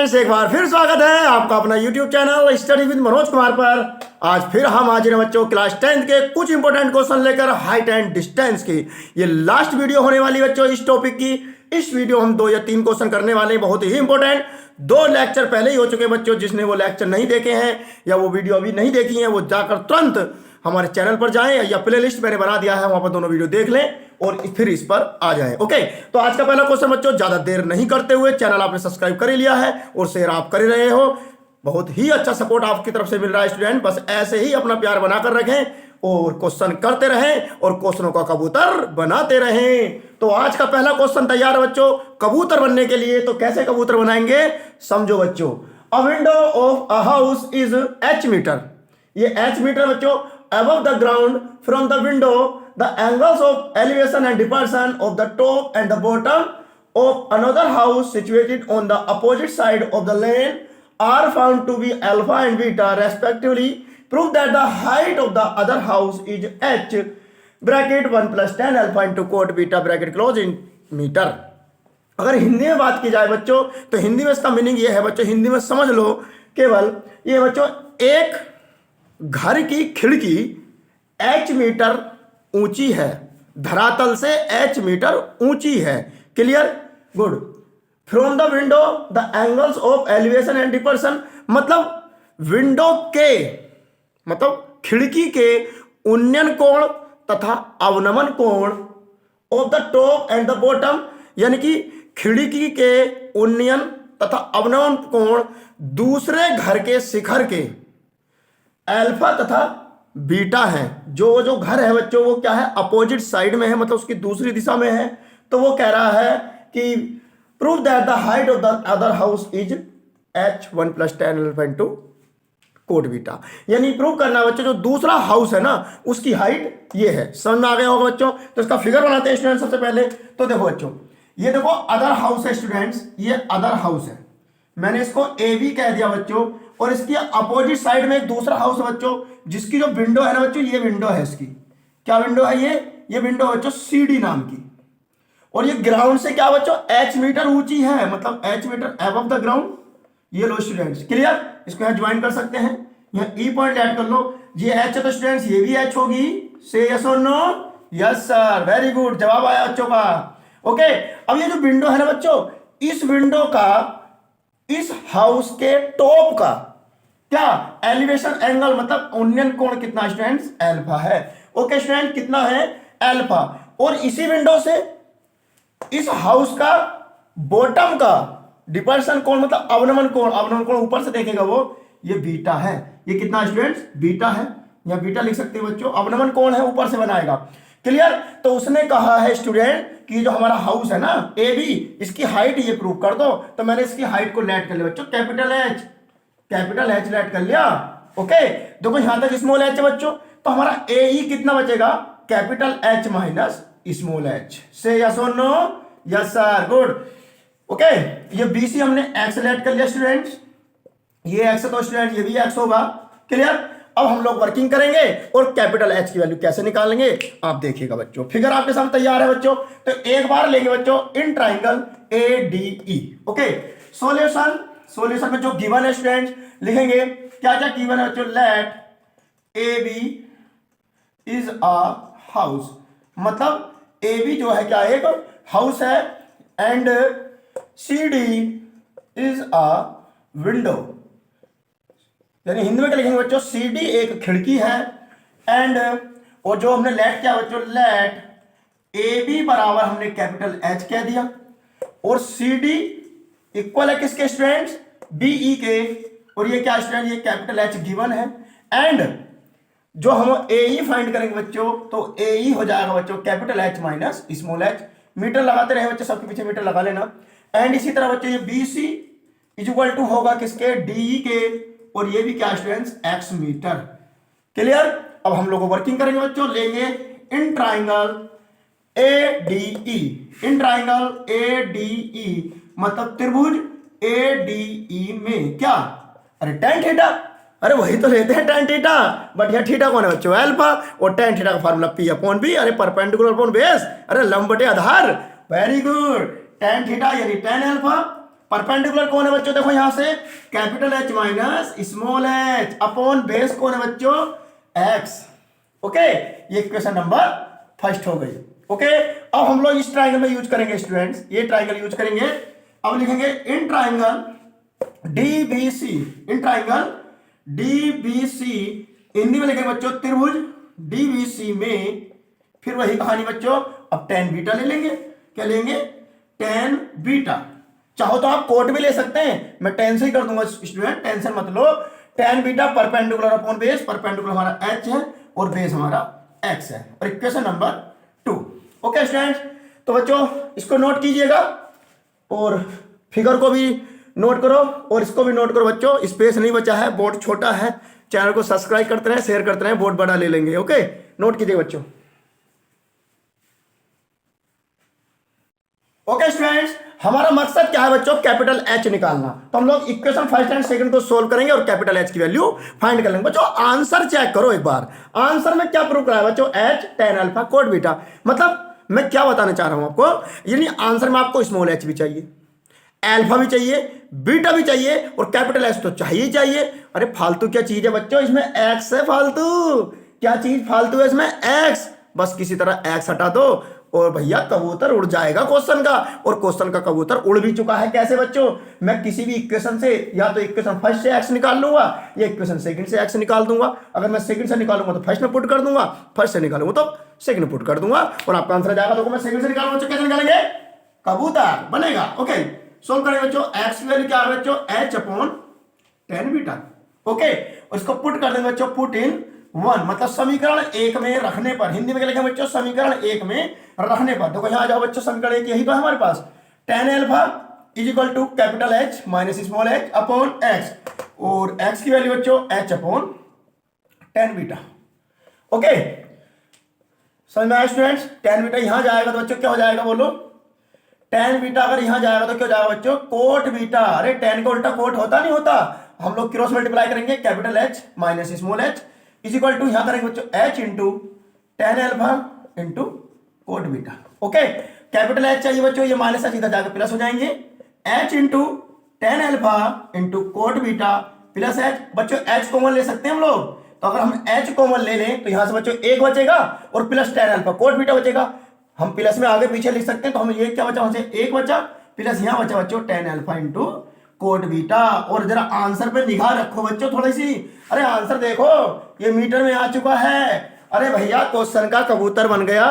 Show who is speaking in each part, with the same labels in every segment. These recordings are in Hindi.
Speaker 1: स्टूडेंट्स, एक बार फिर स्वागत है आपका अपना YouTube channel study with Manoj Kumar पर। आज फिर हम हाजिर हैं बच्चों क्लास 10th के कुछ इंपॉर्टेंट क्वेश्चन लेकर हाइट एंड डिस्टेंस की। ये लास्ट वीडियो होने वाली बच्चों इस टॉपिक की। इस वीडियो हम 2 या 3 क्वेश्चन करने वाले हैं, बहुत ही इंपॉर्टेंट। 2 लेक्चर पहले ही हो चुके बच्चों। जिसने वो लेक्चर नहीं देखे हैं या वो वीडियो अभी नहीं देखी है वो जाकर तुरंत हमारे चैनल पर जाएं या प्ले लिस्ट मैंने बना दिया है, वहां पर दोनों वीडियो देख लें और फिर इस पर आ जाएं। ओके, तो आज का पहला क्वेश्चन बच्चों, ज्यादा देर नहीं करते हुए, चैनल आपने सब्सक्राइब कर ही लिया है और शेयर आप कर ही रहे हो। बहुत ही अच्छा सपोर्ट आपकी तरफ से मिल रहा है स्टूडेंट। बस ऐसे ही अपना प्यार बनाकर रखें और क्वेश्चन करते रहें और क्वेश्चनों का कबूतर बनाते रहें। तो आज का पहला क्वेश्चन तैयार है बच्चों कबूतर बनने के लिए। तो कैसे कबूतर बनाएंगे समझो बच्चों। A window of a house is h meter. ये h मीटर बच्चों above the ground. From the window, the angles of elevation and depression of the top and the bottom of another house situated on the opposite side of the lane are found to be alpha and beta respectively. Prove that the height of the other house is h bracket 1 plus tan alpha into cot beta bracket close in meter. अगर हिंदी में बात की जाए बच्चों तो हिंदी में इसका मीनिंग ये है बच्चों, हिंदी में समझ लो केवल ये बच्चों, एक घर की खिड़की h मीटर ऊंची है, धरातल से h मीटर ऊंची है। Clear, good. From the window the angles of elevation and depression, मतलब विंडो के मतलब खिड़की के उन्नयन कोण तथा अवनमन कोण of the top and the bottom, यानी कि खिड़की के उन्नयन तथा अवनमन कोण दूसरे घर के शिखर के अल्फा तथा बीटा है। जो घर है बच्चों वो क्या है, अपोजिट साइड में है, मतलब उसकी दूसरी दिशा में है। तो वो कह रहा है कि prove that the height of the other house is h1 plus tan alpha into cot beta, यानी प्रूव करना बच्चों जो दूसरा हाउस है ना उसकी हाइट ये है। समझ में आ गया होगा बच्चों। तो इसका फिगर बनाते हैं स्टूडेंट। सबसे पहले तो देखो बच्चों, ये देखो अदर हाउस है स्टूडेंट्स, ये अदर हाउस है, मैंने इसको ए बी कह दिया बच्चों। और इसकी अपोजिट साइड में एक दूसरा हाउस है बच्चों, जिसकी जो विंडो है ना बच्चों, ये विंडो है इसकी। क्या विंडो है ये विंडो है बच्चों सीडी नाम की। और ये ग्राउंड से क्या बच्चों h मीटर ऊंची है, मतलब h meter above the ground. ये लो स्टूडेंट्स, क्लियर। इसको यहां ज्वाइन कर सकते हैं, यहां ई पॉइंट ऐड कर लो। ये h है तो स्टूडेंट्स ये भी h होगी। से यस और no? Yes sir, very good, जवाब आया बच्चों का। ओके, अब ये जो विंडो है ना बच्चों, इस विंडो का इस हाउस के टॉप का क्या एलिवेशन एंगल मतलब उन्नयन कोण कितना स्टूडेंट्स, अल्फा है। ओके स्टूडेंट, कितना है, अल्फा। और इसी विंडो से इस हाउस का बॉटम का डिपर्सन कोण मतलब अवनमन कोण ऊपर से देखेगा वो, ये बीटा है। ये कितना स्टूडेंट्स, बीटा है। यहां बीटा लिख सकते हैं बच्चों, अवनमन कोण है ऊपर से बनाएगा। क्लियर। तो उसने कहा है स्टूडेंट कि जो हमारा हाउस है ना ए बी, इसकी हाइट ये प्रूव कर दो। तो मैंने इसकी हाइट को लेट कर लिया बच्चों, कैपिटल एच लेट कर लिया। ओके, देखो यहां तक स्मॉल एच है बच्चों, तो हमारा ए ई कितना बचेगा, capital H minus small H. Say yes और no? Yes sir, good. Okay, ये बी सी हमने एक्स लेट कर लिया स्टूडेंट्स, ये एक्स है तो स्टूडेंट ये भी एक्स होगा। क्लियर। अब हम लोग वर्किंग करेंगे और कैपिटल एच की वैल्यू कैसे निकालेंगे आप देखिएगा बच्चों। फिगर आपके सामने तैयार है बच्चों। तो एक बार लेंगे बच्चों in triangle A D E. Okay, solution में जो गिवन है स्टूडेंट्स लिखेंगे, क्या क्या गिवन है बच्चों। Let A B is a house, मतलब ए बी जो है क्या एक हाउस है, and C D is a window, यानी हिंदी में क्या लिखेंगे बच्चों, सी डी एक खिड़की है, एंड और जो हमने लेट किया बच्चों, लेट ए बी बराबर हमने कैपिटल एच कह दिया, और सी डी इक्वल है किसके स्टूडेंट्स, बीई के। और ये क्या स्टूडेंट, ये कैपिटल एच गिवन है। एंड जो हम ए ई फाइंड करेंगे बच्चों, तो ए ई हो जाएगा बच्चों capital H minus small H. Meter लगाते रहे बच्चों, सबके पीछे मीटर लगा लेना। एंड इसी तरह बच्चों ये B C is equal to होगा किसके, डीई के, और ये भी क्या स्टूडेंट्स, एक्स मीटर। क्लियर। अब हम लोग वर्किंग करेंगे बच्चों, लेंगे in triangle A D E, in triangle A D E मतलब त्रिभुज ए डी ई में क्या, अरे tan थीटा, अरे वही तो लेते हैं tan थीटा, बट यह थीटा कौन है बच्चों, अल्फा, और tan थीटा का फार्मूला P अपॉन B, अरे परपेंडिकुलर अपॉन बेस, अरे लंब बटे आधार। Very good. tan थीटा यानी tan अल्फा परपेंडिकुलर कौन है बच्चों, देखो यहां से capital H minus small h upon base कौन है बच्चों, x। ओके, ये इक्वेशन नंबर फर्स्ट हो गई। ओके, अब हम लोग इस ट्राइंगल में यूज करेंगे स्टूडेंट्स, ये ट्राइंगल यूज करेंगे। अब लिखेंगे in triangle DBC, in triangle DBC Hindi में लिखेंगे बच्चों त्रिभुज DBC में, फिर वही कहानी बच्चों, अब tan बीटा ले लेंगे। क्या लेंगे, tan बीटा। चाहो तो आप कोट भी ले सकते हैं, मैं tan से ही कर दूंगा स्टूडेंट, टेंशन मत लो। tan beta perpendicular upon base, perpendicular हमारा h है और बेस हमारा x है, और इक्वेशन नंबर 2। ओके स्टूडेंट्स, तो बच्चों इसको नोट कीजिएगा और फिगर को भी नोट करो और इसको भी नोट करो बच्चों, स्पेस नहीं बचा है, बोर्ड छोटा है। चैनल को सब्सक्राइब करते रहें, शेयर करते रहें, बोर्ड बड़ा ले लेंगे। ओके, नोट कीजिए बच्चों। ओके स्टूडेंट्स, हमारा मकसद क्या है बच्चों, कैपिटल H निकालना। तो हम लोग इक्वेशन फर्स्ट एंड सेकंड को सोल्व करेंगे और कैपिटल H की वैल्यू फाइंड कर लेंगे। बच्चों आंसर चेक करो एक बार, आंसर में क्या प्रूव करा है बच्चों, H tan alpha cot beta. मतलब मैं क्या बताना चाह रहा हूं आपको, यानी आंसर में आपको स्मॉल h भी चाहिए, अल्फा भी चाहिए, बीटा भी चाहिए और कैपिटल H तो चाहिए ही चाहिए। अरे फालतू क्या चीज है बच्चों, इसमें x है फालतू, क्या चीज फालतू है इसमें, x। बस किसी तरह x हटा दो और भैया कबूतर उड़ जाएगा क्वेश्चन का, और क्वेश्चन का कबूतर उड़ भी चुका है। कैसे बच्चों, मैं किसी भी इक्वेशन से या तो इक्वेशन फर्स्ट से x निकाल लूंगा या इक्वेशन सेकंड से x निकाल दूंगा। अगर मैं सेकंड से निकालूंगा तो फर्स्ट में पुट कर दूंगा, फर्स्ट से निकालूंगा तो सेकंड में पुट कर दूंगा और आपका आंसर आ जाएगा। तो मैं सेकंड से निकालूंगा, कैसे निकालेंगे, कबूतर बनेगा। ओके, सोल्व करेंगे बच्चों, x की वैल्यू क्या है बच्चों, h upon tan beta. Okay, उसको पुट कर देंगे बच्चों, पुट इन 1, मतलब समीकरण 1 में रखने पर। हिंदी में क्या लिखेंगे बच्चों, समीकरण 1 में रखने पर। देखो यहां आ जाओ बच्चों, समीकरण 1 यही तो है हमारे पास, tan alpha is equal to capital H minus small h upon x, और x की वैल्यू बच्चों h upon tan beta. Okay, समझ में आया स्टूडेंट्स, tan बीटा यहां जाएगा तो बच्चों क्या हो जाएगा बोलो, tan बीटा अगर यहां जाएगा तो क्या हो जाएगा बच्चों, कोट बीटा। अरे tan का उल्टा कोट होता नहीं होता, हम लोग क्रॉस मल्टीप्लाई करेंगे, capital H minus small h is equal to यहां करेंगे बच्चों h into tan alpha into cot beta. Okay, capital H चाहिए बच्चों, ये माइनस है, सीधा जाकर प्लस हो जाएंगे, h into tan alpha into cot beta plus h। बच्चों h कॉमन ले सकते हैं हम लोग, तो अगर हम h कॉमन ले लें तो यहां से बच्चों 1 बचेगा और plus tan alpha cot beta बचेगा। हम प्लस में आगे पीछे लिख सकते हैं, तो हमें ये क्या बचा, वहां से 1 बचा, प्लस यहां बचा बच्चों tan alpha into cot beta. और जरा आंसर पे निगाह रखो बच्चों थोड़ी सी, अरे आंसर देखो ये मीटर में आ चुका है। अरे भैया क्वेश्चन का कबूतर बन गया,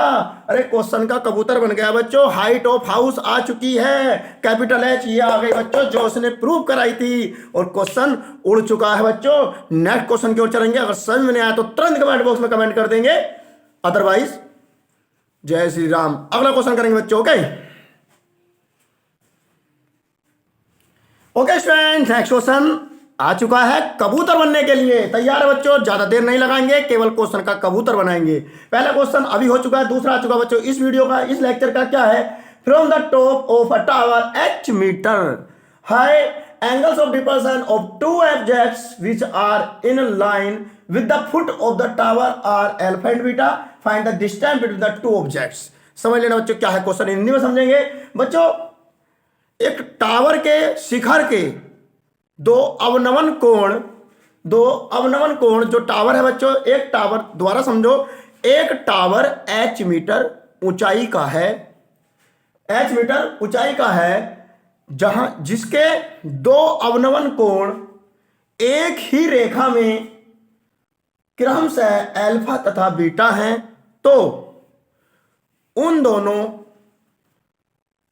Speaker 1: अरे क्वेश्चन का कबूतर बन गया बच्चों, हाइट ऑफ हाउस आ चुकी है, कैपिटल H ये आ गई बच्चों जो उसने प्रूव कराई थी, और क्वेश्चन उड़ चुका है बच्चों। नेक्स्ट क्वेश्चन की ओर चलेंगे, अगर समझ में नहीं आया तो तुरंत कमेंट बॉक्स में कमेंट कर देंगे, अदरवाइज जय श्री राम। अगला क्वेश्चन करेंगे बच्चों। ओके स्टूडेंट, नेक्स्ट क्वेश्चन आ चुका है, कबूतर बनने के लिए तैयार है बच्चों, ज्यादा देर नहीं लगाएंगे, केवल क्वेश्चन का कबूतर बनाएंगे। पहला क्वेश्चन अभी हो चुका है, दूसरा आ चुका बच्चों। इस वीडियो का, इस लेक्चर का क्या है, from the top of a tower h metre high angles of depression of two objects which are in line with the foot of the tower are alpha and beta, find the distance between the two objects. समझ लेना बच्चों क्या है क्वेश्चन, हिंदी में समझेंगे बच्चों। एक टावर के शिखर के दो अवनमन कोण जो टावर है बच्चों, एक टावर द्वारा समझो, एक टावर h मीटर ऊंचाई का है, h मीटर ऊंचाई का है, जहां जिसके दो अवनमन कोण एक ही रेखा में क्रमशः अल्फा तथा बीटा हैं, तो उन दोनों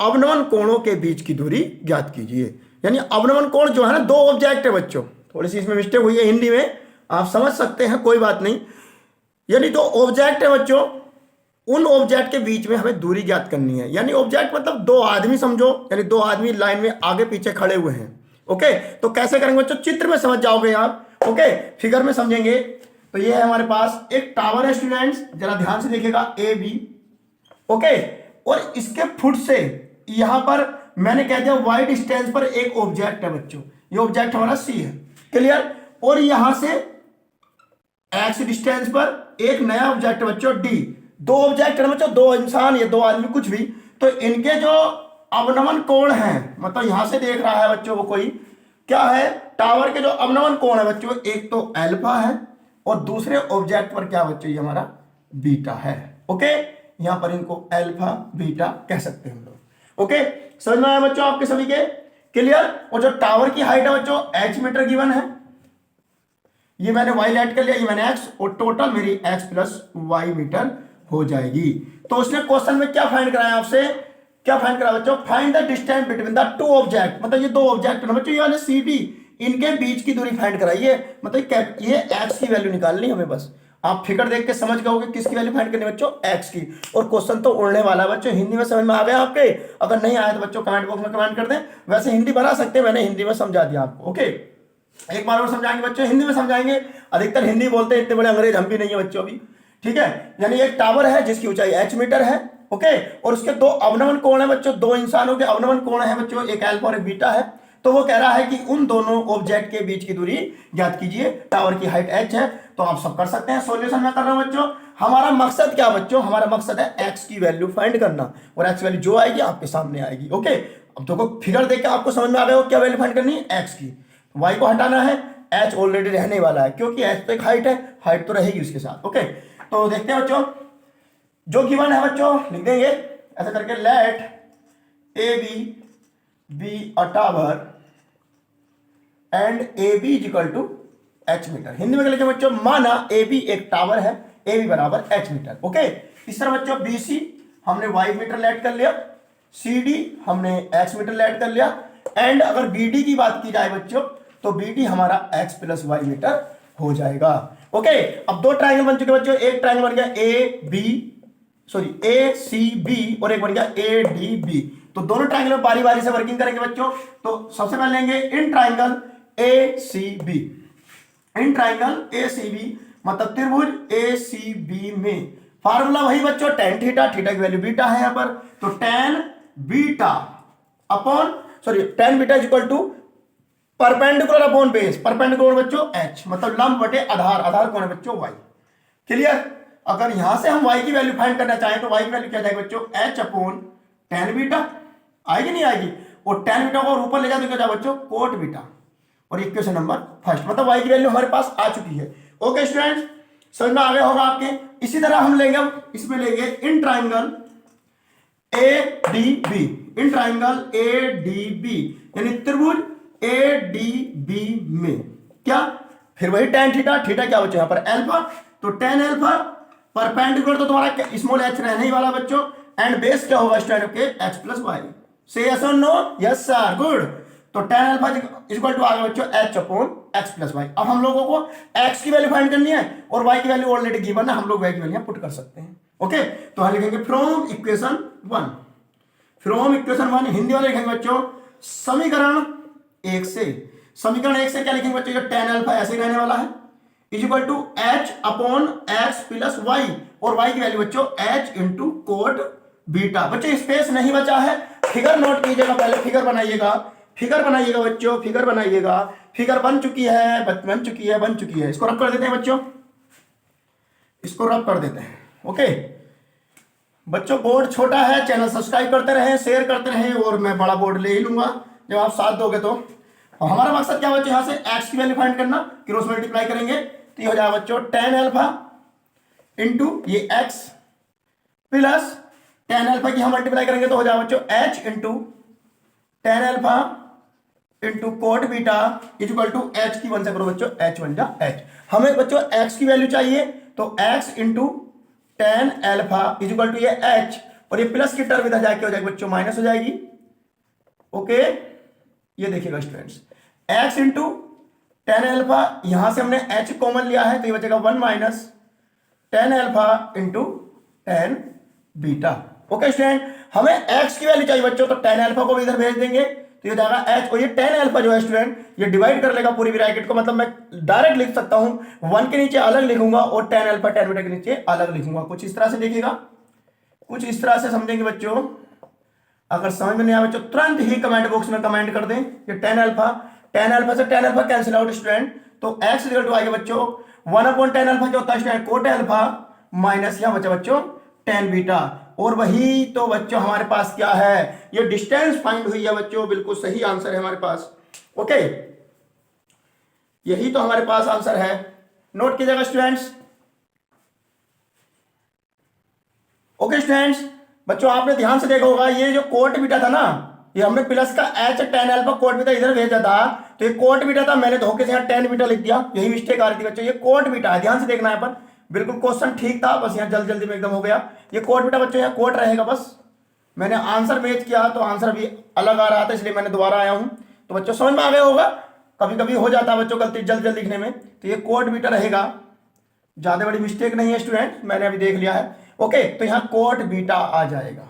Speaker 1: अवनमन कोणों के बीच की दूरी ज्ञात कीजिए। यानी अवनमन कोण जो है ना, दो ऑब्जेक्ट है बच्चों, थोड़ी सी इसमें मिस्टेक हुई है हिंदी में, आप समझ सकते हैं, कोई बात नहीं। यानी दो ऑब्जेक्ट है बच्चों, उन ऑब्जेक्ट के बीच में हमें दूरी ज्ञात करनी है। यानी ऑब्जेक्ट मतलब दो आदमी समझो, यानी दो आदमी लाइन में आगे पीछे खड़े हुए हैं। ओके, तो कैसे करेंगे बच्चों, चित्र में समझ जाओगे आप। ओके, फिगर में समझेंगे तो ये है हमारे पास एक टावर है स्टूडेंट्स, जरा ध्यान से देखिएगा, AB। ओके, और इसके फुट से यहां पर मैंने कह दिया वाई डिस्टेंस पर एक ऑब्जेक्ट है बच्चों, ये ऑब्जेक्ट हमारा C है, क्लियर। और यहां से x डिस्टेंस पर एक नया ऑब्जेक्ट है बच्चों D। दो ऑब्जेक्ट है बच्चों, दो इंसान या दो आदमी कुछ भी, तो इनके जो अवनमन कोण है, मतलब यहां से देख रहा है बच्चों वो कोई, क्या है, टावर के जो अवनमन कोण है बच्चों, एक तो अल्फा है और दूसरे ऑब्जेक्ट पर क्या बच्चों ये हमारा बीटा है। ओके, यहां पर इनको अल्फा बीटा कह सकते हैं हम लोग। ओके, समझ में आया बच्चों आपके सभी के, क्लियर। और जो टावर की हाइट है बच्चों h मीटर गिवन है, ये मैंने y ऐड कर लिया, ये मैंने x, और टोटल मेरी x प्लस वाई मीटर हो जाएगी। तो उसने क्वेश्चन में क्या फाइंड कराया आपसे, क्या फाइंड करा बच्चों, find the distance between the to object, मतलब ये दो ऑब्जेक्ट है बच्चों, ये वाले सी डी, इनके बीच की दूरी फाइंड कराइए, मतलब ये x की वैल्यू निकालनी हमें बस। आप फिगर देख के समझ गए किसकी वैल्यू फाइंड करनी बच्चों, x की। और क्वेश्चन तो उड़ने वाला है बच्चों, हिंदी में समझ में आ गया आपके, अगर नहीं आया तो बच्चों कमेंट बॉक्स में कमेंट कर दें, वैसे हिंदी बना सकते हैं, मैंने हिंदी में समझा दिया आपको। ओके, एक बार और समझाएंगे बच्चों, हिंदी में समझाएंगे, अधिकतर हिंदी बोलते हैं, इतने बड़े अंग्रेज हम भी नहीं है बच्चों अभी, ठीक है। यानी एक टावर है जिसकी ऊंचाई h मीटर है, ओके, और उसके दो अवनमन कोण है बच्चों, दो इंसानों के अवनमन कोण है बच्चों, एक अल्फा और एक बीटा है। तो वो कह रहा है कि उन दोनों ऑब्जेक्ट के बीच की दूरी ज्ञात कीजिए, टावर की हाइट h है, तो आप सब कर सकते हैं। सॉल्यूशन में कर रहा हूं बच्चों, हमारा मकसद क्या बच्चों, हमारा मकसद है x की वैल्यू फाइंड करना, और x वैल्यू जो आएगी आपके सामने आएगी। ओके, अब देखो फिगर देख के आपको समझ में आ गया हो क्या वैल्यू फाइंड करनी है, x की, y को हटाना है, h ऑलरेडी रहने वाला है क्योंकि h तो एक हाइट है, हाइट तो रहेगी उसके साथ। ओके, तो देखते हैं बच्चों, जो गिवन है बच्चों लिख देंगे ऐसा करके, let A B a tower and A B is equal to h metre. Hindi में लिखे बच्चों, माना ए बी एक टावर है, ए बी बराबर h मीटर। ओके, इस तरह बच्चों बी सी हमने y मीटर लेट कर लिया, सी डी हमने x मीटर लेट कर लिया, एंड अगर बी डी की बात की जाए बच्चों तो बी डी हमारा x प्लस वाई मीटर हो जाएगा। ओके, अब दो ट्रायंगल बन चुके बच्चों, एक ट्रायंगल बन गया ए सी बी और एक बन गया ए डी बी। तो दोनों ट्रायंगल में बारी बारी से वर्किंग करेंगे बच्चों। तो सबसे पहले लेंगे in triangle A C B, in triangle A C B मतलब त्रिभुज ए सी बी में फार्मूला वही बच्चों, टेन थीटा, थीटा की वैल्यू बीटा है यहां पर, तो tan beta tan beta is equal to perpendicular upon base, perpendicular बच्चों h, मतलब लंब बटे आधार, आधार कौन है बच्चों y। क्लियर, अगर यहां से हम y की वैल्यू फाइंड करना चाहें तो y की वैल्यू क्या जाएगी बच्चों, h अपॉन टेन बीटा, आएगी नहीं आएगी, और टेन बीटा को ऊपर ले जाए तो क्या जाए बच्चों, कोट बीटा, और इक्वेशन नंबर फर्स्ट, मतलब y की वैल्यू हमारे पास आ चुकी है। ओके स्टूडेंट्स, समझ में आ गया होगा आपके। इसी तरह हम लेंगे, इसमें लेंगे in triangle A D B, in triangle A D B यानी त्रिभुज ए डी बी में क्या, फिर वही टेन थीटा, थीटा क्या बच्चों यहाँ पर अल्फा, तो टेन अल्फा परपेंडिकुलर तो तुम्हारा स्मॉल h रहने ही वाला बच्चों, एंड बेस क्या होगा स्टूडेंट के x प्लस वाई। से यस और नो, यस सर, गुड। तो टेन अल्फा इक्वल टू आ गया बच्चों h upon x plus y. अब हम लोगों को x की वैल्यू फाइंड करनी है और y की वैल्यू ऑलरेडी गिवन है, हम लोग y की वैल्यू पुट कर सकते हैं। ओके, तो हम लिखेंगे from equation one, from equation one Hindi वाले लिखेंगे बच्चों समीकरण एक से, समीकरण एक से क्या लिखेंगे बच्चों, टेन अल्फा ऐसे ही रहने वाला है is equal to h upon x plus y, और y की वैल्यू बच्चों h इंटू कोट बीटा। बच्चों स्पेस नहीं बचा है, फिगर नोट कीजिएगा, पहले फिगर बनाइएगा, फिगर बनाइएगा बच्चों, फिगर बनाइएगा, फिगर बन चुकी है, बन चुकी है। इसको रब कर देते हैं बच्चों, इसको रब कर देते हैं। ओके बच्चों, बोर्ड छोटा है, चैनल सब्सक्राइब करते रहें, शेयर करते रहें, और मैं बड़ा बोर्ड ले ही लूंगा जब आप साथ दोगे तो। और हमारा मकसद क्या बच्चों, यहां से x की वैल्यू फाइंड करना, क्रॉस मल्टीप्लाई करेंगे तो ये हो जाएगा बच्चों टेन अल्फा इंटू ये x प्लस टेन अल्फा की हम मल्टीप्लाई करेंगे तो हो जाएगा बच्चों h into tan alpha into cot beta is equal to h की वन से करो बच्चों, h बन जा h। हमें बच्चों x की वैल्यू चाहिए तो x into tan alpha is equal to ये h, और ये प्लस की टर्म इधर जाके हो जाएगी बच्चों माइनस हो जाएगी। ओके, ये देखिएगा students, x into tan alpha, यहां से हमने h कॉमन लिया है तो ये बचेगा one minus ten alpha into tan beta. Okay student, हमें x की वैल्यू चाहिए बच्चों, तो टेन अल्फा को भी इधर भेज देंगे तो ये जाएगा h, और ये टेन अल्फा जो है स्टूडेंट ये डिवाइड कर लेगा पूरी ब्रैकेट को, मतलब मैं डायरेक्ट लिख सकता हूं, वन के नीचे अलग लिखूंगा और टेन अल्फा टेन बीटा के नीचे अलग लिखूंगा। कुछ इस तरह से देखिएगा, कुछ इस तरह से समझेंगे बच्चों। अगर समझ में नहीं आया बच्चों तुरंत ही कमेंट बॉक्स में कमेंट कर दें। ये टेन अल्फा से tan alpha cancel out student, तो x इक्वल टू आएगा बच्चों वन अपॉन टेन अल्फा क्या होता है स्टूडेंट, कोट अल्फा माइनस यहां बचा बच्चों टेन बीटा, और वही तो बच्चों हमारे पास क्या है, ये डिस्टेंस फाइंड हुई है बच्चों, बिल्कुल सही आंसर है हमारे पास। ओके, यही तो हमारे पास आंसर है, नोट कीजिएगा स्टूडेंट्स। ओके स्टूडेंट्स, बच्चों आपने ध्यान से देखा होगा, ये जो कोट बीटा था ना, ये हमने प्लस का H tan alpha cot beta इधर भेजा था, तो ये कोट बीटा था, मैंने धोखे से यहाँ tan बीटा लिख दिया, यही मिस्टेक आ रही थी बच्चों। ये कोट बीटा है, ध्यान से देखना है पर, बिल्कुल क्वेश्चन ठीक था, बस यहाँ जल्दी जल्दी में एकदम हो गया। ये कोट बीटा बच्चों यहाँ कोट रहेगा, बस मैंने आंसर मैच किया तो आंसर भी अलग आ रहा था, इसलिए मैंने दोबारा आया हूँ। तो बच्चों समझ में आ गया होगा, कभी कभी हो जाता है बच्चों गलती जल्द जल्द लिखने में, तो ये कोट बीटा रहेगा, ज्यादा बड़ी मिस्टेक नहीं है स्टूडेंट, मैंने अभी देख लिया है। ओके, तो यहाँ कोट बीटा आ जाएगा।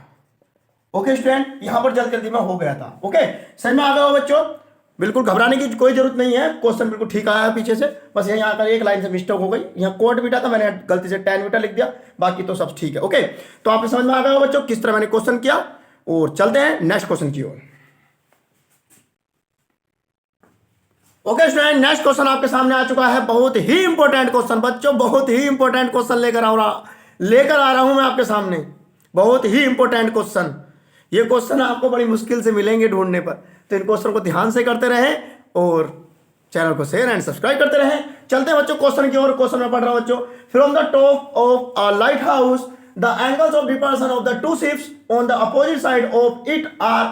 Speaker 1: ओके स्टूडेंट, यहां पर जल्दी जल्दी में हो गया था। ओके, समझ में आ गया हो बच्चों, बिल्कुल घबराने की कोई जरूरत नहीं है, क्वेश्चन बिल्कुल ठीक आया है पीछे से, बस यहाँ आकर एक लाइन से मिस्टेक हो गई, यहाँ कोट बीटा था, मैंने गलती से tan बीटा लिख दिया, बाकी तो सब ठीक है। ओके, तो आपने समझ में आ गया हो बच्चों किस तरह मैंने क्वेश्चन किया, और चलते हैं नेक्स्ट क्वेश्चन की ओर। ओके स्टूडेंट, नेक्स्ट क्वेश्चन आपके सामने आ चुका है, बहुत ही इंपॉर्टेंट क्वेश्चन बच्चों, बहुत ही इंपॉर्टेंट क्वेश्चन लेकर आ रहा हूं मैं आपके सामने, बहुत ही इंपॉर्टेंट क्वेश्चन। ये क्वेश्चन आपको बड़ी मुश्किल से मिलेंगे ढूंढने पर, तो इन क्वेश्चन को ध्यान से करते रहें और चैनल को शेयर एंड सब्सक्राइब करते रहें। चलते हैं बच्चों क्वेश्चन की ओर। क्वेश्चन में पढ़ रहा हूं बच्चों, from the top of a lighthouse the angles of depression of the two ships on the opposite side of it are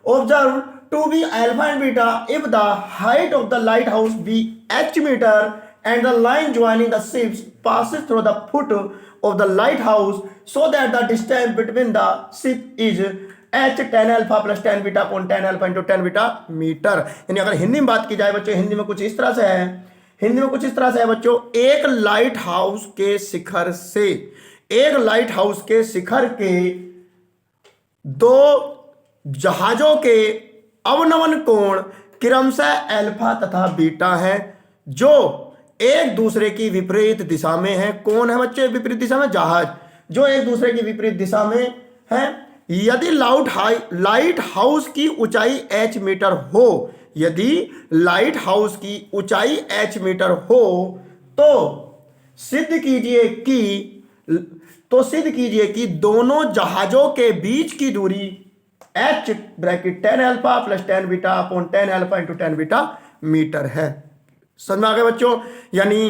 Speaker 1: observe to be alpha and beta if the height of the lighthouse be h meter and the line joining the ships passes through the foot of the lighthouse, so that the distance between the ship is h tan alpha plus tan beta upon tan alpha into tan beta metre. यानी अगर हिंदी में बात की जाए बच्चों, हिंदी में कुछ इस तरह से है, हिंदी में कुछ इस तरह से है बच्चों, एक लाइट हाउस के शिखर से, एक लाइट हाउस के शिखर के दो जहाजों के अवनमन कोण क्रमशः अल्फा तथा बीटा है, जो एक दूसरे की विपरीत दिशा में है। कौन है बच्चे विपरीत दिशा में? जहाज जो एक दूसरे की विपरीत दिशा में है। यदि लाइट हाउस की ऊंचाई h मीटर हो, यदि लाइट हाउस की ऊंचाई h मीटर हो, तो सिद्ध कीजिए कि दोनों जहाजों के बीच की दूरी h bracket tan alpha plus tan beta upon tan alpha into tan beta metre है। समझ में आ गया बच्चों? यानी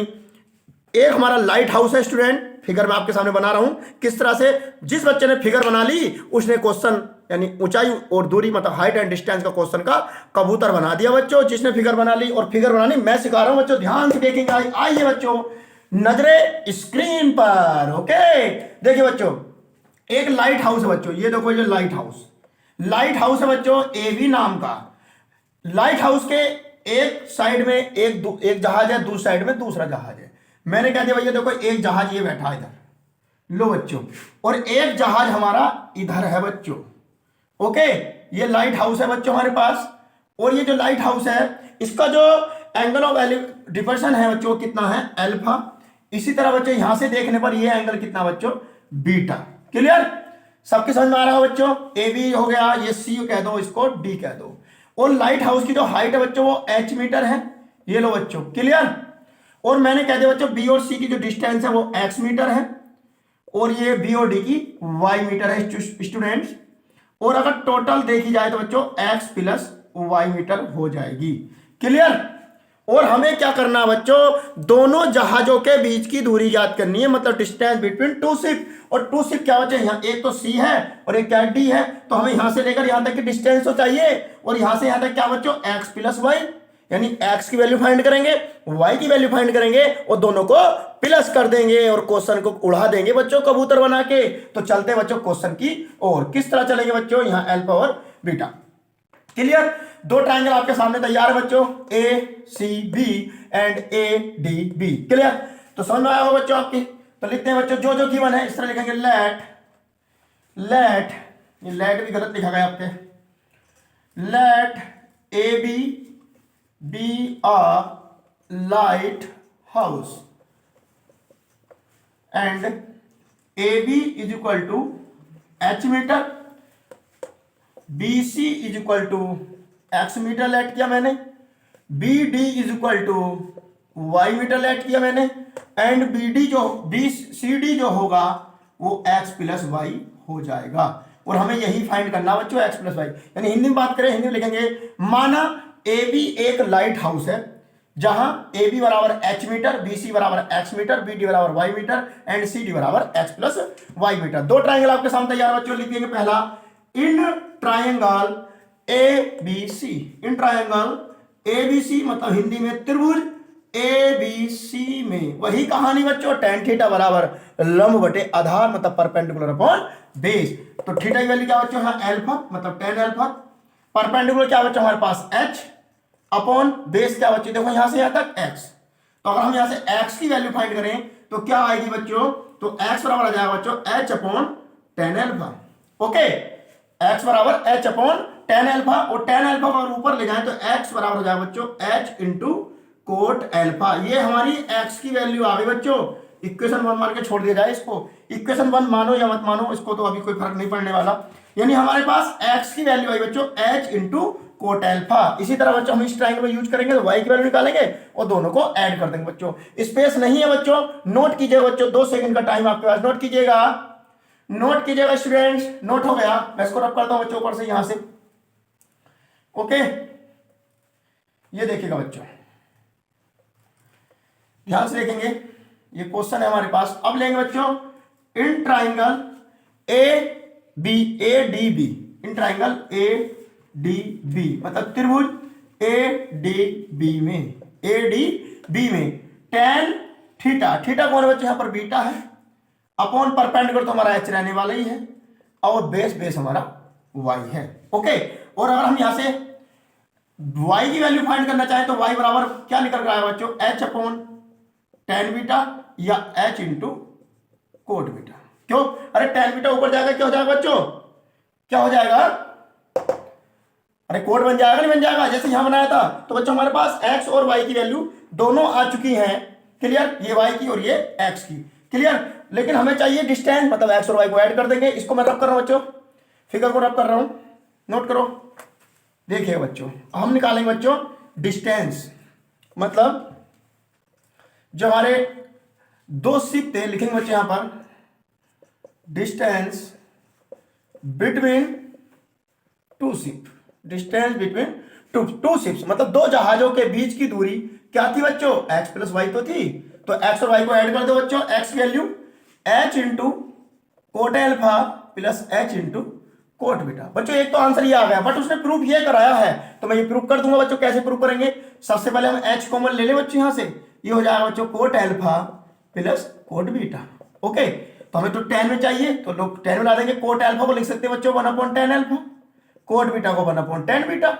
Speaker 1: एक हमारा लाइट हाउस है स्टूडेंट, फिगर मैं आपके सामने बना रहा हूं किस तरह से। जिस बच्चे ने फिगर बना ली उसने क्वेश्चन यानी ऊंचाई और दूरी मतलब हाइट एंड डिस्टेंस का क्वेश्चन का कबूतर बना दिया बच्चों। जिसने फिगर बना ली, और फिगर बनानी मैं सिखा रहा हूं बच्चों, ध्यान से देखेंगे। आइए बच्चों, नजरे स्क्रीन पर। ओके, देखिए बच्चों, एक लाइट हाउस है बच्चों, ये देखो, ये लाइट हाउस है बच्चों एवी नाम का। लाइट हाउस के एक साइड में एक जहाज है, दूसरी साइड में दूसरा जहाज है। मैंने कह दिया भैया देखो, एक जहाज ये बैठा है इधर, लो बच्चों, और एक जहाज हमारा इधर है बच्चों। ओके, ये लाइट हाउस है बच्चों हमारे पास, और ये जो लाइट हाउस है इसका जो एंगल ऑफ डिफरेंस है बच्चों कितना है? अल्फा। इसी तरह बच्चों यहां से देखने पर ये एंगल कितना बच्चों? बीटा। क्लियर? सबके समझ में आ रहा है बच्चों? ए बी हो गया, ये सी कह दो, इसको डी कह दो। और लाइट हाउस की जो हाइट है बच्चों वो h मीटर है, ये लो बच्चों। क्लियर? और मैंने कह दिया बच्चों बी और सी की जो डिस्टेंस है वो x मीटर है, और ये बी और डी की y मीटर है स्टूडेंट्स। और अगर टोटल देखी जाए तो बच्चों x प्लस y मीटर हो जाएगी। क्लियर? और हमें क्या करना है बच्चों? दोनों जहाजों के बीच की दूरी याद करनी है, मतलब डिस्टेंस बिटवीन टू शिप। और टू शिप क्या बच्चे, यहाँ एक तो सी है और एक क्या डी है, तो हमें यहां से लेकर यहां तक की डिस्टेंस तो चाहिए, और यहां से यहां तक क्या बच्चों? x प्लस वाई, यानी x की वैल्यू फाइंड करेंगे, y की वैल्यू फाइंड करेंगे, और दोनों को प्लस कर देंगे और क्वेश्चन को उड़ा देंगे बच्चों कबूतर बना के। तो चलते हैं बच्चों क्वेश्चन की और किस तरह चलेंगे बच्चों? यहाँ अल्फा और बीटा। क्लियर? दो ट्रायंगल आपके सामने तैयार है बच्चों, A C B and A D B. Clear? तो समझ में आया हो बच्चों आपकी? तो लिखते हैं बच्चों, जो गिवन है इस तरह लिखेंगे, लेट भी गलत लिखा गया आपके, let A B a lighthouse and A B is equal to h metre, B C is equal to x metre let किया मैंने, B D is equal to y metre let किया मैंने, एंड बी सी डी जो होगा वो x प्लस वाई हो जाएगा। और हमें यही फाइंड करना बच्चों x प्लस वाई। यानी हिंदी में बात करें, हिंदी में लिखेंगे माना ए बी एक लाइट हाउस है जहां ए बी बराबर एच मीटर, बी सी बराबर एक्स मीटर, बी डी बराबर y metre and C D बराबर एक्स प्लस वाई मीटर। दो ट्राइंगल आपके सामने तैयार बच्चों। लिखेंगे पहला in triangle A B C, in triangle A B C मतलब हिंदी में त्रिभुज ए बी सी में वही कहानी बच्चों, टेन थीटा बराबर लंब बटे आधार मतलब परपेंडिकुलर अपॉन बेस। तो थीटा की वैल्यू क्या बच्चों है अल्फा मतलब टेन अल्फा, परपेंडिकुलर क्या बच्चों हमारे पास एच अपॉन बेस क्या बच्चों देखो यहां से यहां तक एक्स। तो अगर हम यहां से एक्स की वैल्यू फाइंड करें तो क्या आएगी बच्चों, तो एक्स बराबर आ जाएगा बच्चों H upon tan alpha. Okay, x बराबर एच अपॉन टेन अल्फा, और टेन अल्फा को अगर ऊपर ले जाए तो एक्स बराबर हो जाएगा बच्चों एच इंटू कोट अल्फा। ये हमारी एक्स की वैल्यू आ गई बच्चों। इक्वेशन 1 मान के छोड़ दिया जाए इसको, इक्वेशन 1 मानो या मत मानो इसको तो अभी कोई फर्क नहीं पड़ने वाला। यानी हमारे पास एक्स की वैल्यू आई बच्चों एच इंटू कोट अल्फा। इसी तरह बच्चों हम इस ट्रायंगल में यूज करेंगे तो y की वैल्यू निकालेंगे और दोनों को ऐड कर देंगे बच्चों। स्पेस नहीं है बच्चों, नोट कीजिएगा बच्चों, 2 सेकंड का टाइम आपके पास, नोट कीजिएगा, नोट कीजिएगा स्टूडेंट्स। नोट हो गया, मैं इसको रब करता हूं बच्चों ऊपर से यहां से। ओके, ये देखिएगा बच्चों, ध्यान से देखेंगे, ये क्वेश्चन है हमारे पास। अब लेंगे बच्चों in triangle A B, A D B, in triangle A D B मतलब त्रिभुज ए डी बी में, ए डी बी में टेन थीटा, थीटा कौन है बच्चों यहां पर बीटा है, अपॉन परपेंडिकुलर तो हमारा एच रहने वाला ही है, और बेस बेस हमारा वाई है। ओके, और अगर हम यहां से y की वैल्यू फाइंड करना चाहें तो y बराबर क्या निकल रहा है बच्चों h अपॉन टेन बीटा या h इंटू कोट बीटा। क्यों, अरे टेन बीटा ऊपर जाएगा क्या हो जाएगा बच्चों, क्या हो जाएगा, अरे कोट बन जाएगा नहीं बन जाएगा जैसे यहां बनाया था। तो बच्चों हमारे पास x और y की वैल्यू दोनों आ चुकी हैं, क्लियर, ये y की और ये x की, क्लियर। लेकिन हमें चाहिए डिस्टेंस मतलब x और y को ऐड कर देंगे। इसको मैं रब कर रहा हूं बच्चों, फिगर को रब कर रहा हूं, नोट करो। देखिए बच्चों हम निकालेंगे बच्चों डिस्टेंस, मतलब जो हमारे दो शिप थे, लिखेंगे बच्चों यहां पर distance between two ship, distance between two ships मतलब दो जहाजों के बीच की दूरी क्या थी बच्चों, x प्लस वाई तो थी। तो x और y को ऐड कर दो बच्चों, x की value h into coat alpha plus h into cot beta. बच्चों एक तो आंसर ये आ गया, बट उसने प्रूफ ये कराया है तो मैं ये प्रूफ कर दूंगा बच्चों। कैसे प्रूफ करेंगे, सबसे पहले हम h कॉमन ले लें बच्चों, यहां से ये हो जाएगा बच्चों coat alpha plus coat beta. Okay, तो हमें तो 10 में चाहिए तो लोग 10 में ला देंगे। कोट अल्फा को लिख सकते हैं बच्चों 1/10 अल्फा, कोट बीटा को 1/10 बीटा।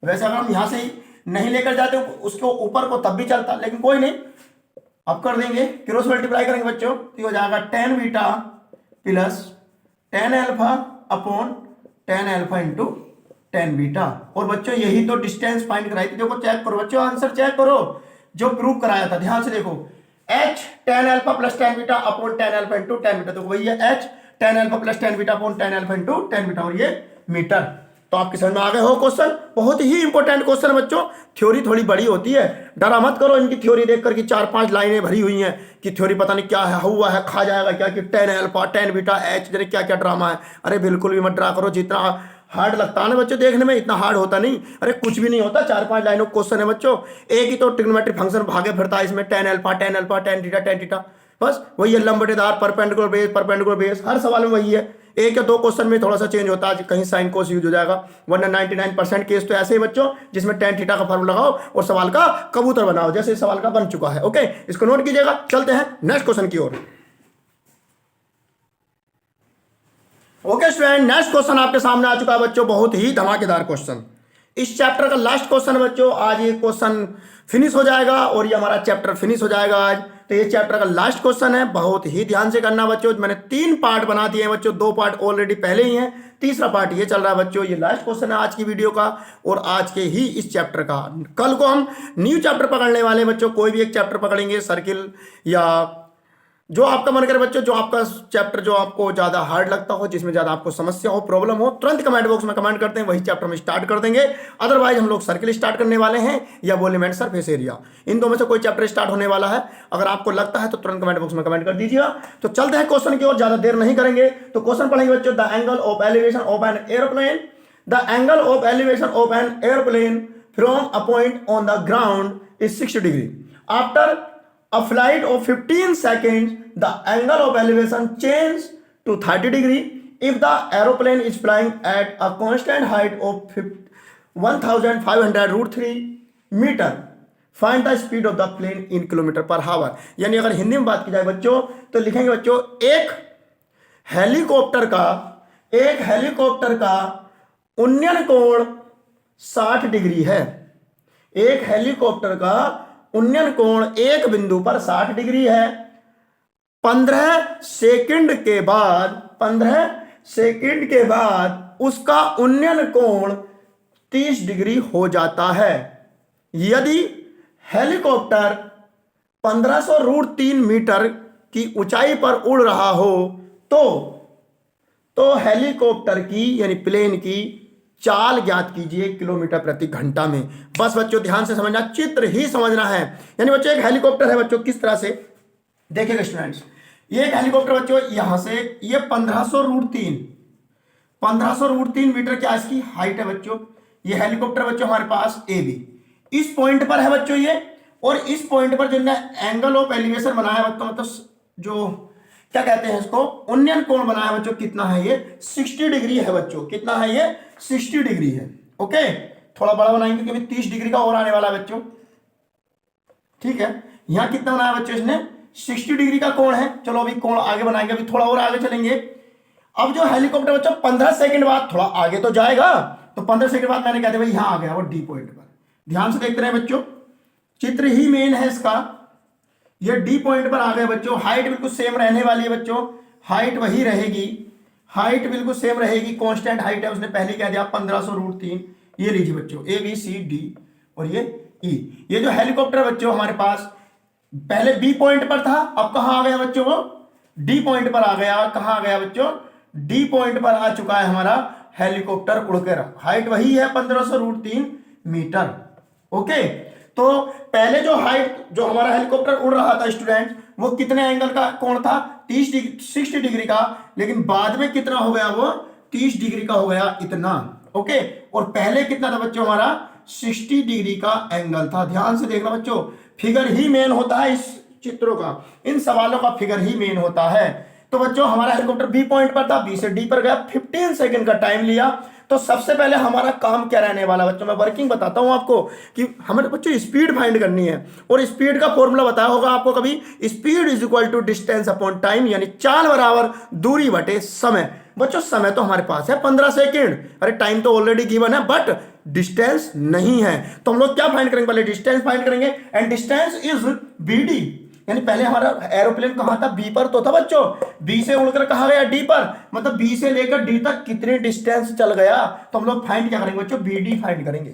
Speaker 1: वैसे अगर हम यहां से ही नहीं लेकर जाते उसको ऊपर को तब भी चलता, लेकिन कोई नहीं, अब कर देंगे, क्रॉस मल्टीप्लाई करेंगे बच्चों तो हो जाएगा 10 beta plus 10 alpha upon 10 alpha into 10 beta. और बच्चों यही तो डिस्टेंस फाइंड कराई थी। देखो चेक करो बच्चों, आंसर चेक करो जो प्रूव कराया था, ध्यान से देखो, h 10 alpha plus 10 beta upon 10 alpha into 10 beta. तो वही है h 10 alpha plus 10 beta upon 10 alpha into 10 beta, और ये मीटर। तो आपके समझ में आ गए हो क्वेश्चन, बहुत ही इंपॉर्टेंट क्वेश्चन है बच्चों। थ्योरी थोड़ी बड़ी होती है, डरा मत करो इनकी थ्योरी देखकर कि 4-5 लाइनें भरी हुई हैं कि थ्योरी पता नहीं क्या है, हुआ है, खा जाएगा क्या, कि 10 अल्फा 10 बीटा h जरे क्या क्या ड्रामा है। अरे बिल्कुल भी मत डरा करो, जितना हार्ड लगता है ना बच्चों देखने में इतना हार्ड होता नहीं। अरे कुछ भी नहीं होता, 4-5 लाइनों क्वेश्चन है बच्चों। एक ही तो ट्रिग्नोमेट्रिक फंक्शन भागे फिरता है इसमें, 10 अल्फा 10 अल्फा 10 थीटा, बस वही है, लंबटेदार परपेंडिकुलर बेस, हर सवाल में वही है। एक या दो क्वेश्चन में थोड़ा सा चेंज होता है, कहीं साइन कोस यूज हो जाएगा, वरना 99% केस तो ऐसे ही बच्चों जिसमें tan थीटा का फॉर्मूला लगाओ और सवाल का कबूतर बनाओ, जैसे इस सवाल का बन चुका है। ओके, इसको नोट कीजिएगा। चलते हैं नेक्स्ट क्वेश्चन की ओर। ओके स्टूडेंट, नेक्स्ट क्वेश्चन आपके सामने आ चुका है बच्चों, बहुत ही धमाकेदार क्वेश्चन। इस चैप्टर का लास्ट क्वेश्चन है बच्चों, आज ये क्वेश्चन फिनिश हो जाएगा और ये हमारा चैप्टर फिनिश हो जाएगा आज। तो ये चैप्टर का लास्ट क्वेश्चन है, बहुत ही ध्यान से करना बच्चों। मैंने 3 पार्ट बना दिए हैं बच्चों, 2 पार्ट ऑलरेडी पहले ही हैं, तीसरा पार्ट ये चल रहा है बच्चों। ये लास्ट क्वेश्चन है आज की वीडियो का और आज के ही इस चैप्टर का। कल को हम न्यू चैप्टर पकड़ने वाले हैं बच्चों, कोई भी एक चैप्टर पकड़ेंगे, सर्किल या जो आपका मन करे बच्चों, जो आपका चैप्टर जो आपको ज्यादा हार्ड लगता हो, जिसमें ज्यादा आपको समस्या हो, प्रॉब्लम हो, तुरंत कमेंट बॉक्स में कमेंट करते हैं, वही चैप्टर हम स्टार्ट कर देंगे। अदरवाइज हम लोग सर्किल स्टार्ट करने वाले हैं या वॉल्यूम एंड सरफेस एरिया, इन दो में से कोई चैप्टर स्टार्ट होने वाला है। अगर आपको लगता है तो तुरंत कमेंट बॉक्स में कमेंट कर दीजिएगा। तो चलते हैं क्वेश्चन की ओर, ज्यादा देर नहीं करेंगे। तो क्वेश्चन पढ़ेंगे बच्चों, the angle of elevation of an aeroplane, the angle of elevation of an aeroplane from a point on the ground is 60 degree. After a flight of 15 seconds, the angle of elevation changes to 30 degree if the aeroplane is flying at a constant height of 1500 root 3 meter. Find the speed of the plane in kilometer per hour. यानी अगर हिंदी में बात की जाए बच्चों तो लिखेंगे बच्चों, एक हेलीकॉप्टर का उन्नयन कोण 60 डिग्री है। एक हेलीकॉप्टर का उन्नयन कोण एक बिंदु पर 60 डिग्री है। 15 सेकंड के बाद उसका उन्नयन कोण 30 डिग्री हो जाता है। यदि हेलीकॉप्टर 1500 रूट 3 मीटर की ऊंचाई पर उड़ रहा हो तो हेलीकॉप्टर की यानी प्लेन की चाल ज्ञात कीजिए किलोमीटर प्रति घंटा में। बस बच्चों ध्यान से समझना, चित्र ही समझना है। यानी बच्चों एक हेलीकॉप्टर है बच्चों, किस तरह से देखिएगा स्टूडेंट्स, ये एक हेलीकॉप्टर बच्चों यहां से ये 1500 रूट 3 मीटर क्या इसकी हाइट है बच्चों। ये हेलीकॉप्टर बच्चों हमारे पास ए बी इस पॉइंट पर है बच्चों ये, और इस पॉइंट पर जो एंगल ऑफ एलिवेशन बनाया बच्चों, मतलब जो क्या कहते हैं इसको, उन्नयन कोण बनाया बच्चों, कितना है ये 60 डिग्री है बच्चों। कितना है ये 60 डिग्री है। ओके, थोड़ा बड़ा बनाएंगे क्योंकि 30 डिग्री का और आने वाला है बच्चों। ठीक है, यहां कितना बनाया बच्चों इसने 60 डिग्री का कोण है। चलो अभी कोण आगे बनाएंगे, अभी थोड़ा और आगे चलेंगे। अब जो हेलीकॉप्टर बच्चों 15 सेकंड बाद थोड़ा आगे तो जाएगा, तो 15 सेकंड बाद मैंने कहा था भाई यहां आ गया वो डी पॉइंट पर। ध्यान से देखते रहे बच्चों, चित्र ही मेन है इसका। ये डी पॉइंट पर आ गए बच्चों। हाइट बिल्कुल सेम रहने वाली है बच्चों, हाइट वही रहेगी, हाइट बिल्कुल सेम रहेगी, कांस्टेंट हाइट है। उसने पहले कह दिया 1500 रूट 3। ये लीजिए बच्चों ए बी सी डी और ये ई। ये जो हेलीकॉप्टर बच्चों हमारे पास पहले बी पॉइंट पर था, अब कहां आ गया बच्चों वो डी पॉइंट पर आ गया। कहां आ गया बच्चों, डी पॉइंट पर आ चुका है हमारा हेलीकॉप्टर उड़कर। हाइट वही है 1500 रूट 3 मीटर। ओके, तो पहले जो हाइट जो हमारा हेलीकॉप्टर उड़ रहा था स्टूडेंट, वो कितने एंगल का कोण था 60 डिग्री का, लेकिन बाद में कितना हो गया वो 30 डिग्री का हो गया इतना। ओके, और पहले कितना था बच्चों हमारा 60 डिग्री का एंगल था। ध्यान से देखना बच्चों, फिगर ही मेन होता है इस चित्रों का, इन सवालों का फिगर ही मेन होता है। तो बच्चों हमारा हेलीकॉप्टर बी पॉइंट पर था, बी से डी पर गया, 15 सेकंड का टाइम लिया। तो सबसे पहले हमारा काम क्या रहने वाला बच्चों, मैं वर्किंग बताता हूं आपको कि हमें बच्चों स्पीड फाइंड करनी है। और स्पीड का फॉर्मूला बताया होगा आपको कभी, speed is equal to distance upon time, यानी चाल बराबर दूरी बटे समय। बच्चों समय तो हमारे पास है 15 सेकंड, अरे टाइम तो ऑलरेडी गिवन है बट डिस्टेंस नहीं है। तो हम लोग क्या फाइंड करेंगे, पहले डिस्टेंस फाइंड करेंगे। And distance is B D, यानी पहले हमारा एरोप्लेन कहां था, बी पर तो था बच्चों, बी से उड़कर कहां गया डी पर, मतलब बी से लेकर डी तक कितने डिस्टेंस चल गया। तो हम लोग फाइंड क्या करेंगे बच्चों, बी डी फाइंड करेंगे।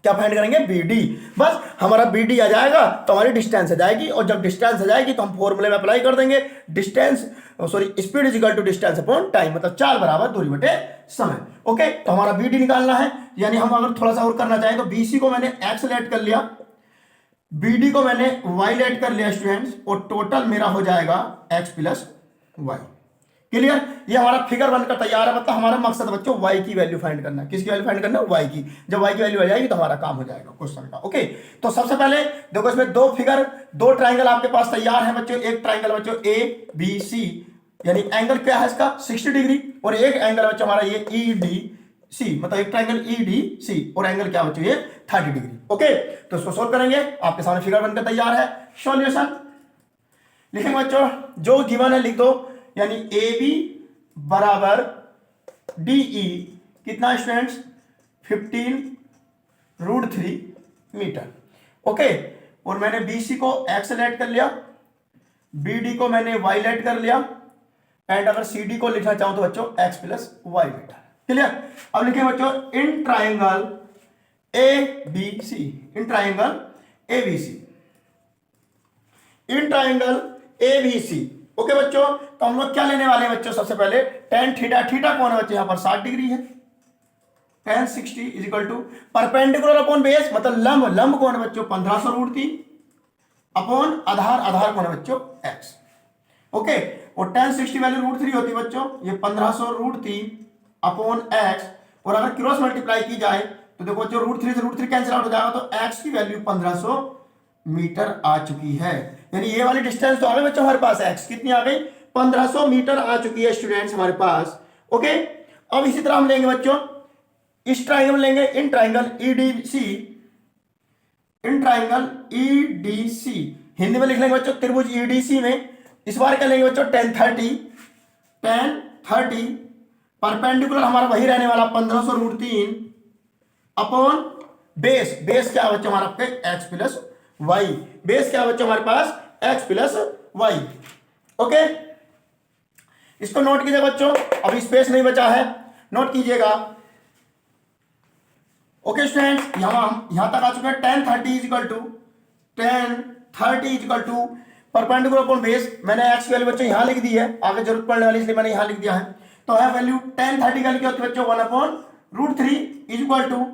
Speaker 1: क्या फाइंड करेंगे, बी डी। बस हमारा बी डी आ जाएगा तो हमारी डिस्टेंस आ जाएगी, और जब डिस्टेंस आ जाएगी तो हम फॉर्मूले में अप्लाई कर देंगे, speed is equal to distance upon time, मतलब चाल बराबर दूरी बटे समय। ओके, तो हमारा बी डी निकालना है। यानी हम अगर थोड़ा सा और करना चाहें तो बीसी को मैंने एक्स लेट कर लिया, बीडी को मैंने वाई लेट कर लिया स्टूडेंट्स, और टोटल मेरा हो जाएगा एक्स प्लस वाई। क्लियर, ये हमारा फिगर बनकर तैयार है। मतलब हमारा मकसद बच्चों वाई की वैल्यू फाइंड करना है। किसकी वैल्यू फाइंड करना है, वाई की। जब वाई की वैल्यू आ जाएगी तो हमारा काम हो जाएगा क्वेश्चन का। ओके, तो सबसे पहले देखो इसमें दो फिगर, दो ट्राइंगल आपके पास तैयार है बच्चों। एक ट्राइंगल बच्चों ए बी सी, यानी एंगल क्या है इसका 60 डिग्री, और एक एंगल बच्चों हमारा ये ई डी सी, मतलब एक ट्राइंगल ई डी सी, और एंगल क्या बच्चों ये 30 डिग्री। ओके, तो इसको सोल्व करेंगे, आपके सामने फिगर बनकर तैयार है। सॉल्यूशन लिखेंगे बच्चों, जो गिवन है लिख दो, यानी ए बी बराबर डी ई कितना स्टूडेंट्स 15 रूट 3 मीटर। ओके, और मैंने बी सी को एक्स लेट कर लिया, बी डी को मैंने वाई लेट कर लिया, एंड अगर सी डी को लिखना चाहूं तो बच्चों x plus y metre. Clear, अब लिखें बच्चों in triangle A B C, in triangle A B C, in triangle ABC। Okay बच्चों, तो हम लोग क्या लेने वाले हैं बच्चों, सबसे पहले टेन थीटा, थीटा कौन है बच्चों, यहां पर 60 डिग्री है, tan 60 is equal to perpendicular upon base, मतलब लंब, लंब कौन है बच्चों 1500√3 अपॉन आधार, आधार कौन है बच्चों x। ओके, और tan 60 वैल्यू √3 होती है बच्चों, ये 1500√3 अपॉन x, और अगर क्रॉस मल्टीप्लाई की जाए तो देखो बच्चों √3 से √3 कैंसिल आउट हो जाएगा, तो x की वैल्यू 1500 मीटर आ चुकी है। यानी ये वाली डिस्टेंस तो आ गई बच्चों हमारे पास, x कितनी आ गई 1500 मीटर आ चुकी है स्टूडेंट्स हमारे पास। ओके, अब इसी तरह हम लेंगे बच्चों इस ट्राइंगल लेंगे, in triangle EDC, in triangle EDC Hindi में लिख लेंगे बच्चों त्रिभुज ईडीसी में। इस बार क्या लेंगे बच्चों tan 30 परपेंडिकुलर हमारा वही रहने वाला 1500√3 अपॉन बेस, बेस क्या बच्चों हमारा पे x प्लस वाई, बेस क्या बच्चों हमारे पास x प्लस वाई। ओके, इसको नोट कीजिए बच्चों, अभी स्पेस नहीं बचा है, नोट कीजिएगा। ओके स्टूडेंट्स, यहां तक आ चुके हैं tan 30 is equal to perpendicular upon base, मैंने x की वैल्यू बच्चों यहां लिख दी है, आगे जरूरत पड़ने वाली इसलिए मैंने यहां लिख दिया है। तो है वैल्यू tan 30 का लिखी होती है बच्चों 1/√3 इज इक्वल टू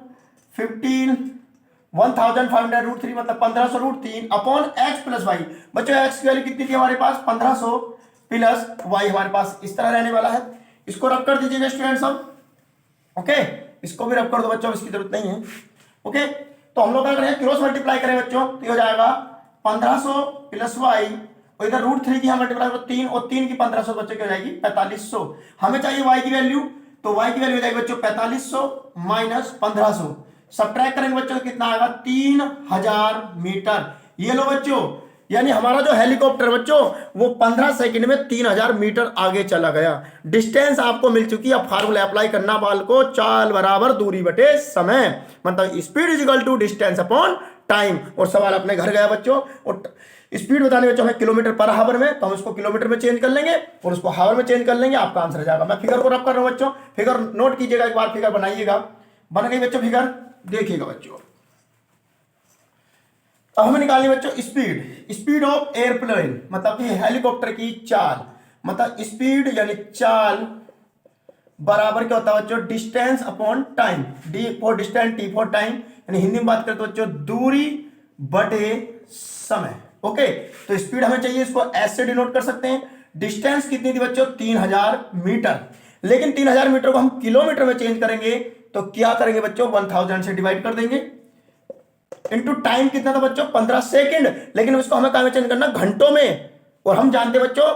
Speaker 1: 1500√3 मतलब 1500√3 अपॉन x प्लस वाई। बच्चों x की वैल्यू कितनी थी हमारे पास 1500 प्लस y हमारे पास इस तरह रहने वाला है। इसको रब कर दीजिएगा स्टूडेंट्स सब। ओके, इसको भी रब कर दो बच्चों, इसकी जरूरत नहीं है। ओके, तो हम लोग अगर क्रॉस मल्टीप्लाई करें बच्चों तो हो जाएगा 1500 प्लस वाई, और इधर √3 की हम मल्टीप्लाई करो 3, और 3 की 1500 बच्चों की हो जाएगी 4500। हमें चाहिए y की वैल्यू, तो y की वैल्यू हो जाएगी बच्चों 4500 माइनस 1500, सब्ट्रैक्ट करेंगे बच्चों कितना आएगा 3000 मीटर। ये लो बच्चों, यानी हमारा जो हेलीकॉप्टर बच्चों वो 15 सेकंड में 3000 मीटर आगे चला गया। डिस्टेंस आपको मिल चुकी है। अब फार्मूला अप्लाई करना बाल को, चाल बराबर दूरी बटे समय, मतलब speed is equal to distance upon time. और सवाल अपने घर गया बच्चों, और स्पीड बताने बच्चों हमें किलोमीटर पर हावर में, तो हम इसको किलोमीटर में चेंज कर लेंगे और उसको हावर में चेंज कर लेंगे, आपका आंसर आ जाएगा। मैं फिगर को रब कर रहा हूं बच्चों, फिगर नोट कीजिएगा, एक बार फिगर बनाइएगा। बन गई बच्चों फिगर, देखिएगा बच्चों। अब हमें निकालनी बच्चों स्पीड, स्पीड ऑफ एयरप्लेन मतलब कि हेलीकॉप्टर की चाल, मतलब स्पीड यानी चाल बराबर क्या होता है बच्चों distance upon time, D for distance, T for time, यानी हिंदी में बात करें तो बच्चों दूरी बटे समय। ओके, तो स्पीड हमें चाहिए, इसको एस से डिनोट कर सकते हैं। डिस्टेंस कितनी थी बच्चों 3000 मीटर, लेकिन 3000 मीटर को हम किलोमीटर में चेंज करेंगे तो क्या करेंगे बच्चों 1000 से डिवाइड कर देंगे, इनटू टाइम कितना था बच्चों 15 सेकंड, लेकिन उसको हमें कहां में चेंज करना घंटों में, और हम जानते हैं बच्चों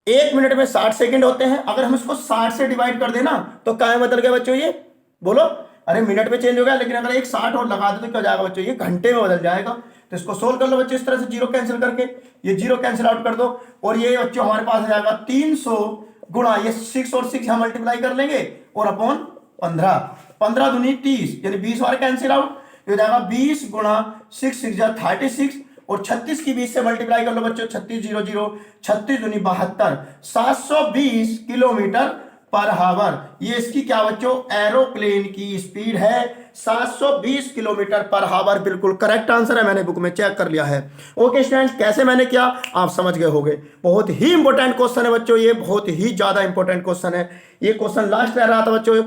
Speaker 1: 1 मिनट में 60 सेकंड होते हैं। अगर हम इसको 60 से डिवाइड कर देना तो कहां बदल गया बच्चों, ये बोलो, अरे मिनट में चेंज हो गया, लेकिन अगर एक 60 और लगा दे तो क्या हो जाएगा बच्चों, ये घंटे में बदल जाएगा। तो इसको सोल्व कर लो बच्चों इस तरह से, जीरो कैंसिल करके, ये जीरो कैंसिल आउट कर दो, और ये बच्चों हमारे पास आ जाएगा 300 गुणा ये 6 और 6 हम मल्टीप्लाई कर लेंगे और अपॉन 15, 15 दूनी 30, यानी 20 बार कैंसिल आउट, हो जाएगा 20 गुणा 6 6 जा 36, और 36 की 20 से मल्टीप्लाई कर लो बच्चों 36 0 0, 36 दूनी 72, 720 किलोमीटर पर हावर। ये इसकी क्या बच्चों एरोप्लेन की स्पीड है 720 किलोमीटर पर हावर। बिल्कुल करेक्ट आंसर है, मैंने बुक में चेक कर लिया है। ओके स्टूडेंट्स, कैसे मैंने किया आप समझ गए होंगे। बहुत ही इंपॉर्टेंट क्वेश्चन है बच्चों, ये बहुत ही ज्यादा इंपॉर्टेंट क्वेश्चन है। ये क्वेश्चन लास्ट में रहा था बच्चों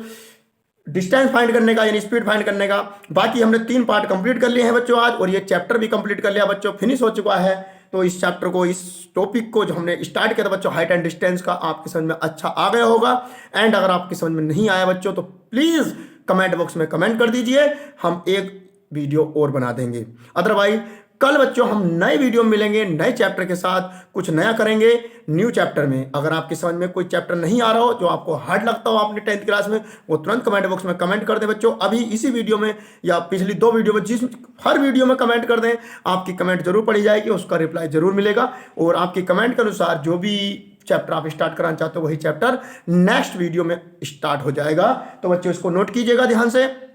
Speaker 1: डिस्टेंस फाइंड करने का, यानी स्पीड फाइंड करने का। बाकी हमने 3 पार्ट कंप्लीट कर लिए हैं बच्चों आज, और ये चैप्टर भी कंप्लीट कर लिया बच्चों, फिनिश हो चुका है। तो इस चैप्टर को, इस टॉपिक को जो हमने स्टार्ट किया था बच्चों हाइट एंड डिस्टेंस का, आपकी समझ में अच्छा आ गया होगा। एंड अगर आपकी समझ में नहीं आया बच्चों तो प्लीज कमेंट बॉक्स में कमेंट कर दीजिए, हम एक वीडियो और बना देंगे। अदरवाइज कल बच्चों हम नए वीडियो में मिलेंगे, नए चैप्टर के साथ, कुछ नया करेंगे न्यू चैप्टर में। अगर आपकी समझ में कोई चैप्टर नहीं आ रहा हो, जो आपको हार्ड लगता हो आपने 10th क्लास में, वो तुरंत कमेंट बॉक्स में कमेंट कर दें बच्चों। अभी इसी वीडियो में या पिछली 2 वीडियो में, जिस हर वीडियो में कमेंट कर दें, आपकी कमेंट जरूर पढ़ी जाएगी, उसका रिप्लाई जरूर मिलेगा। और आपकी कमेंट के अनुसार जो भी चैप्टर आप स्टार्ट कराना चाहते हो वही चैप्टर नेक्स्ट वीडियो में स्टार्ट हो जाएगा। तो बच्चों इसको नोट कीजिएगा ध्यान से।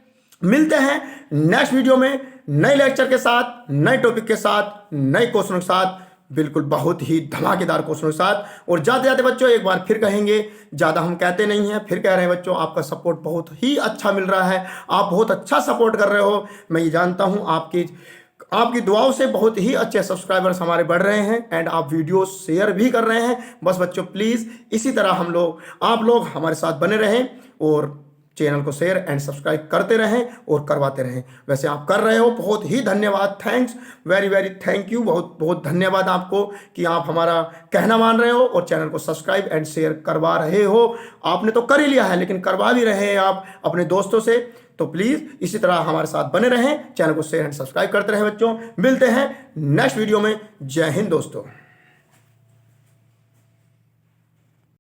Speaker 1: मिलते हैं नेक्स्ट वीडियो में नए लेक्चर के साथ, नए टॉपिक के साथ, नए क्वेश्चनों के साथ, बिल्कुल बहुत ही धमाकेदार क्वेश्चनों के साथ। और जाते जाते बच्चों एक बार फिर कहेंगे, ज़्यादा हम कहते नहीं हैं, फिर कह रहे हैं बच्चों आपका सपोर्ट बहुत ही अच्छा मिल रहा है, आप बहुत अच्छा सपोर्ट कर रहे हो। मैं ये जानता हूँ आपकी दुआओं से बहुत ही अच्छे सब्सक्राइबर्स हमारे बढ़ रहे हैं एंड आप वीडियो शेयर भी कर रहे हैं। बस बच्चों प्लीज़ इसी तरह आप लोग हमारे साथ बने रहें और चैनल को शेयर एंड सब्सक्राइब करते रहें और करवाते रहें। वैसे आप कर रहे हो, बहुत ही धन्यवाद, thanks, very very thank you, बहुत बहुत धन्यवाद आपको कि आप हमारा कहना मान रहे हो और चैनल को सब्सक्राइब एंड शेयर करवा रहे हो। आपने तो कर ही लिया है लेकिन करवा भी रहे हैं आप अपने दोस्तों से। तो प्लीज़ इसी तरह हमारे साथ बने रहें, चैनल को शेयर एंड सब्सक्राइब करते रहें। बच्चों मिलते हैं नेक्स्ट वीडियो में। जय हिंद दोस्तों।